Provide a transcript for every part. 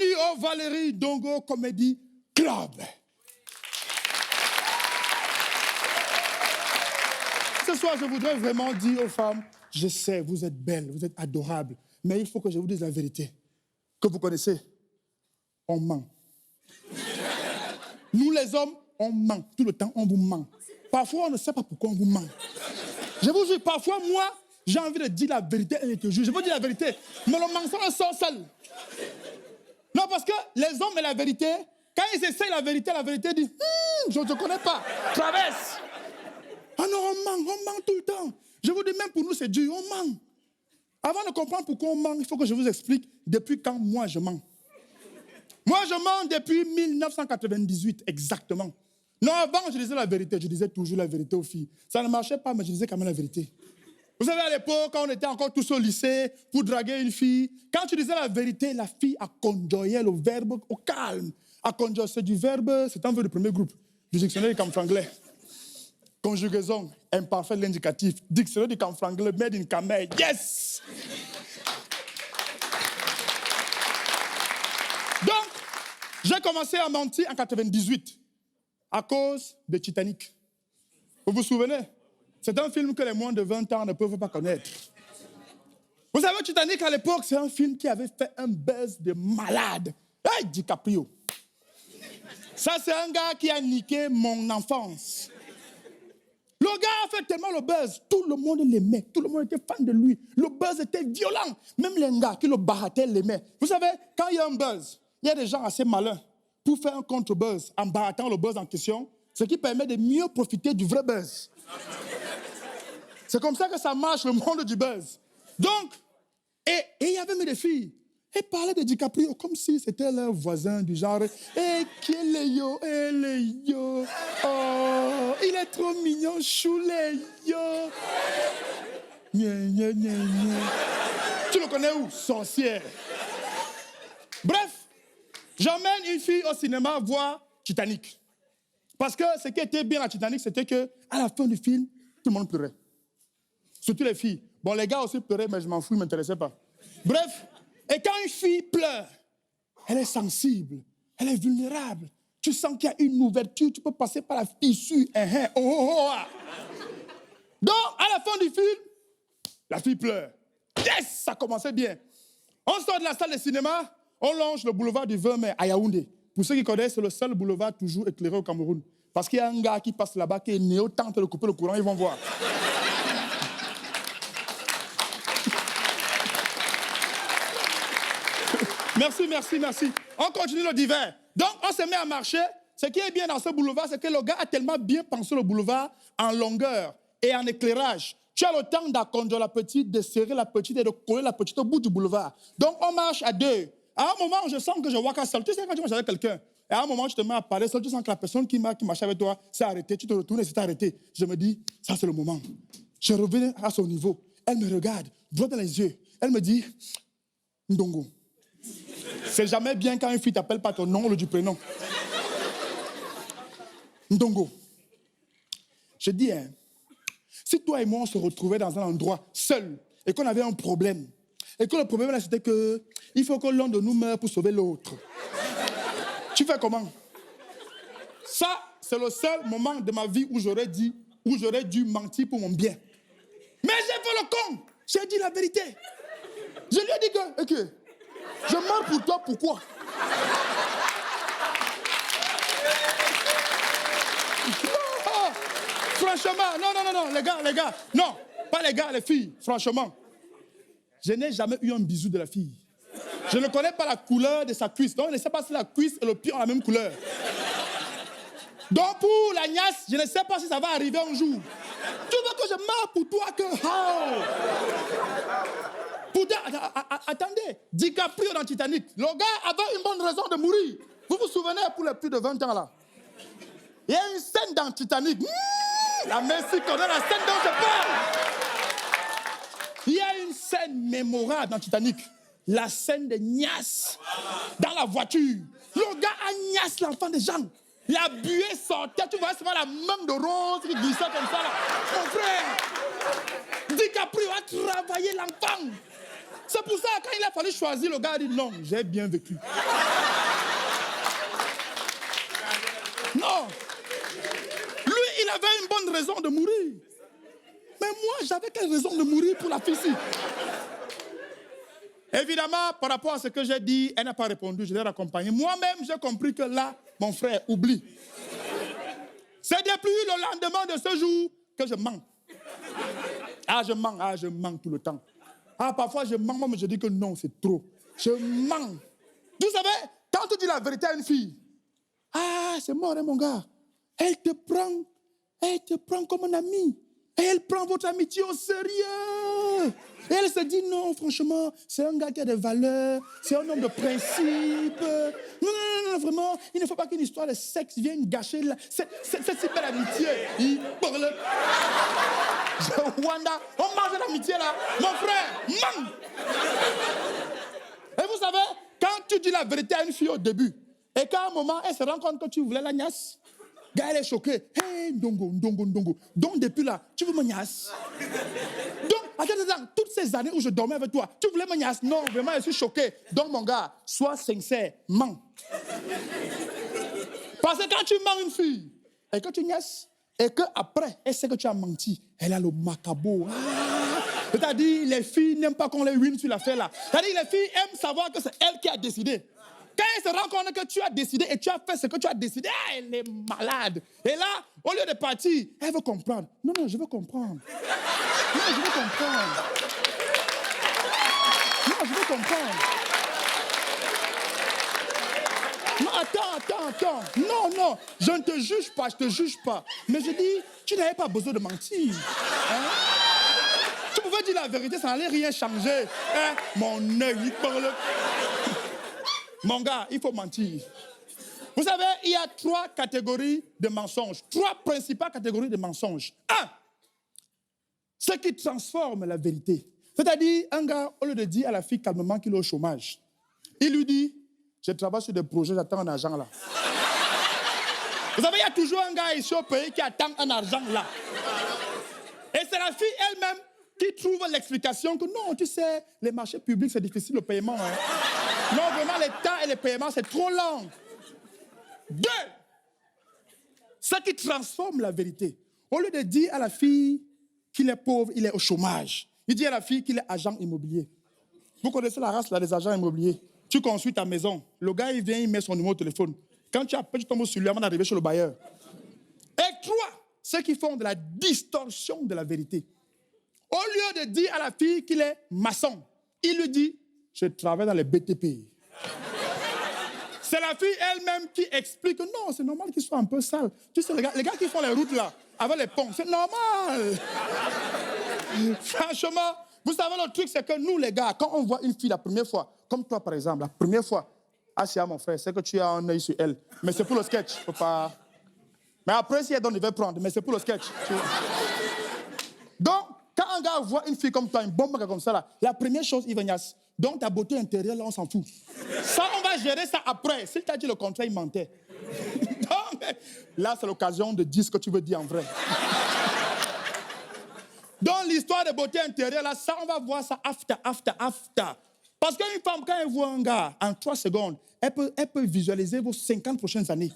Bienvenue au Valérie Ndongo Comedy Club. Ce soir, je voudrais vraiment dire aux femmes, je sais, vous êtes belles, vous êtes adorables, mais il faut que je vous dise la vérité. Que vous connaissez, on ment. Nous les hommes, on ment. Tout le temps, on vous ment. Parfois, on ne sait pas pourquoi on vous ment. Je vous jure, parfois, moi, j'ai envie de dire la vérité et je te jure. Je veux dire la vérité, mais le mensonge sort seul. Non, parce que les hommes et la vérité, quand ils essayent la vérité dit je ne te connais pas, traverse. Ah non, on ment tout le temps. Je vous dis, même pour nous, c'est dur, on ment. Avant de comprendre pourquoi on ment, il faut que je vous explique depuis quand moi je mens. Moi, je mens depuis 1998, exactement. Non, avant, je disais la vérité. Je disais toujours la vérité aux filles. Ça ne marchait pas, mais je disais quand même la vérité. Vous savez, à l'époque, quand on était encore tous au lycée, pour draguer une fille, quand tu disais la vérité, la fille acconjoyait le verbe au calme. Acconjoyer, c'est du verbe, c'est un verbe du premier groupe, du dictionnaire du camp franglais. Conjugaison, imparfait de l'indicatif. Dictionnaire du camp franglais, made in Cameroun. Yes! Donc, j'ai commencé à mentir en 98 à cause de Titanic. Vous vous souvenez? C'est un film que les moins de 20 ans ne peuvent pas connaître. Vous savez, Titanic, à l'époque, c'est un film qui avait fait un buzz de malade. Hey, DiCaprio. Ça, c'est un gars qui a niqué mon enfance. Le gars a fait tellement le buzz, tout le monde l'aimait, tout le monde était fan de lui. Le buzz était violent. Même les gars qui le barataient l'aimaient. Vous savez, quand il y a un buzz, il y a des gens assez malins pour faire un contre-buzz en baratant le buzz en question, ce qui permet de mieux profiter du vrai buzz. C'est comme ça que ça marche, le monde du buzz. Donc, et il y avait mes des filles. Elles parlaient de DiCaprio comme si c'était leur voisin du genre. Qui est Léo? Léo. Oh, il est trop mignon, chou Léo. Nya. Tu le connais où? Sorcière. Bref, j'emmène une fille au cinéma voir Titanic. Parce que ce qui était bien à Titanic, c'était qu'à la fin du film, tout le monde pleurait. Surtout les filles. Bon, les gars aussi pleuraient, mais je m'en fous, ils ne m'intéressaient pas. Bref, et quand une fille pleure, elle est sensible, elle est vulnérable. Tu sens qu'il y a une ouverture, tu peux passer par la fissure. Donc, à la fin du film, la fille pleure. Yes, ça commençait bien. On sort de la salle de cinéma, on longe le boulevard du 20 mai à Yaoundé. Pour ceux qui connaissent, c'est le seul boulevard toujours éclairé au Cameroun. Parce qu'il y a un gars qui passe là-bas qui est néo, tente de couper le courant, ils vont voir. Merci. On continue le divers. Donc, on se met à marcher. Ce qui est bien dans ce boulevard, c'est que le gars a tellement bien pensé le boulevard en longueur et en éclairage. Tu as le temps d'acconduire la petite, de serrer la petite et de coller la petite au bout du boulevard. Donc, on marche à deux. À un moment, je sens que je vois qu'à seul. Tu sais, quand tu marches avec quelqu'un, et à un moment, tu te mets à parler seul, tu sens que la personne qui marche avec toi s'est arrêtée. Tu te retournes et c'est arrêté. Je me dis, ça, c'est le moment. Je reviens à son niveau. Elle me regarde, droit dans les yeux. Elle me dit, Ndongo. C'est jamais bien quand une fille t'appelle par ton nom ou du prénom. Ndongo. Je dis, si toi et moi, on se retrouvait dans un endroit seul et qu'on avait un problème, et que le problème, là, c'était qu'il faut que l'un de nous meure pour sauver l'autre. Tu fais comment? Ça, c'est le seul moment de ma vie où j'aurais dû mentir pour mon bien. Mais j'ai fait le con. J'ai dit la vérité. Je lui ai dit que je meurs pour toi, pourquoi? Non, franchement, non, les gars, non, pas les gars, les filles, franchement. Je n'ai jamais eu un bisou de la fille. Je ne connais pas la couleur de sa cuisse, donc je ne sais pas si la cuisse et le pied ont la même couleur. Donc pour la niasse, je ne sais pas si ça va arriver un jour. Tu veux que je meure pour toi que... Oh! Pourtant, attendez, DiCaprio dans Titanic, le gars avait une bonne raison de mourir. Vous vous souvenez pour les plus de 20 ans là? Il y a une scène dans Titanic. La merci connaît la scène dont je parle. Il y a une scène mémorable dans Titanic. La scène de Nias dans la voiture. Le gars a Nias l'enfant des gens. La buée sortait, tu vois, c'est pas la main de Rose qui glissait comme ça là. Mon frère, DiCaprio a travaillé l'enfant. C'est pour ça, quand il a fallu choisir, le gars a dit non, j'ai bien vécu. Non. Lui, il avait une bonne raison de mourir. Mais moi, j'avais quelle raison de mourir pour la fille-ci? Évidemment, par rapport à ce que j'ai dit, elle n'a pas répondu, je l'ai raccompagnée. Moi-même, j'ai compris que là, mon frère, oublie. C'est depuis le lendemain de ce jour que je mens. Je mens tout le temps. Parfois, je mens, mais je dis que non, c'est trop. Je mens. Vous savez, quand tu dis la vérité à une fille, c'est mort, hein, mon gars. Elle te prend comme un ami. Et elle prend votre amitié au sérieux. Et elle se dit, non, franchement, c'est un gars qui a des valeurs, c'est un homme de principe. Non, vraiment, il ne faut pas qu'une histoire de sexe vienne gâcher cette si belle amitié. Il parle. Wanda, on mange l'amitié là. Mon frère, man. Et vous savez, quand tu dis la vérité à une fille au début, et qu'à un moment, elle se rend compte que tu voulais la niasse, gars, elle est choquée. Hey, ndongo. Donc, depuis là, tu veux me niasse? Donc, attends, toutes ces années où je dormais avec toi, tu voulais me niasse? Non, vraiment, je suis choqué. Donc, mon gars, sois sincère, mens. Parce que quand tu mens une fille, et que tu niasses, et qu'après, elle sait que tu as menti, elle a le macabo. C'est-à-dire, les filles n'aiment pas qu'on les win sur l'affaire là. C'est-à-dire, les filles aiment savoir que c'est elle qui a décidé. Quand elle se rend compte que tu as décidé et tu as fait ce que tu as décidé, elle est malade. Et là, au lieu de partir, elle veut comprendre. Non, je veux comprendre. Non, je veux comprendre. Non, attends. Non, je ne te juge pas. Mais je dis, tu n'avais pas besoin de mentir. Tu pouvais dire la vérité, ça n'allait rien changer. Mon œil, il parle. Mon gars, il faut mentir. Vous savez, il y a 3 catégories de mensonges. 3 principales catégories de mensonges. 1, ce qui transforme la vérité. C'est-à-dire, un gars, au lieu de dire à la fille calmement qu'il est au chômage, il lui dit, je travaille sur des projets, j'attends un argent là. Vous savez, il y a toujours un gars ici au pays qui attend un argent là. Et c'est la fille elle-même qui trouve l'explication que non, tu sais, les marchés publics, c'est difficile le paiement. Non, vraiment, l'État et les paiements, c'est trop lent. 2, ce qui transforme la vérité. Au lieu de dire à la fille qu'il est pauvre, il est au chômage, il dit à la fille qu'il est agent immobilier. Vous connaissez la race là, des agents immobiliers. Tu construis ta maison, le gars, il vient, il met son numéro de téléphone. Quand tu appelles, tu tombes sur lui avant d'arriver chez le bailleur. Et 3, ceux qui font de la distorsion de la vérité. Au lieu de dire à la fille qu'il est maçon, il lui dit, je travaille dans les BTP. C'est la fille elle-même qui explique que non, c'est normal qu'il soit un peu sale. Tu sais, les gars qui font les routes là, avec les ponts, c'est normal. Franchement, vous savez, le truc, c'est que nous, les gars, quand on voit une fille la première fois, comme toi par exemple, la première fois, Asia, mon frère, c'est que tu as un œil sur elle. Mais c'est pour le sketch, faut pas... Mais après, si elle donne, il va prendre, mais c'est pour le sketch. Donc, quand un gars voit une fille comme toi, une bombe comme ça, là, la première chose, il va niasse. Donc, ta beauté intérieure, là, on s'en fout. Ça, on va gérer ça après. Si tu as dit le contraire, il mentait. Donc, là, c'est l'occasion de dire ce que tu veux dire en vrai. Donc, l'histoire de beauté intérieure, là, ça, on va voir ça after. Parce qu'une femme, quand elle voit un gars, en 3 secondes, elle peut visualiser vos 50 prochaines années.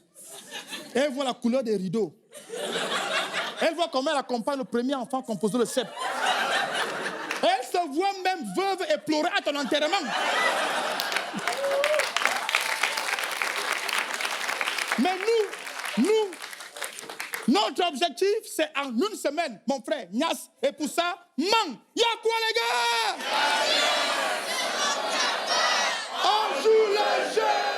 Elle voit la couleur des rideaux. Elle voit comment elle accompagne le premier enfant composé de cèpe. Elle se voit même veuve et pleurer à ton enterrement. Mais nous, notre objectif, c'est en 1 semaine, mon frère, Nias, et pour ça, man, il y a quoi les gars? On joue le jeu!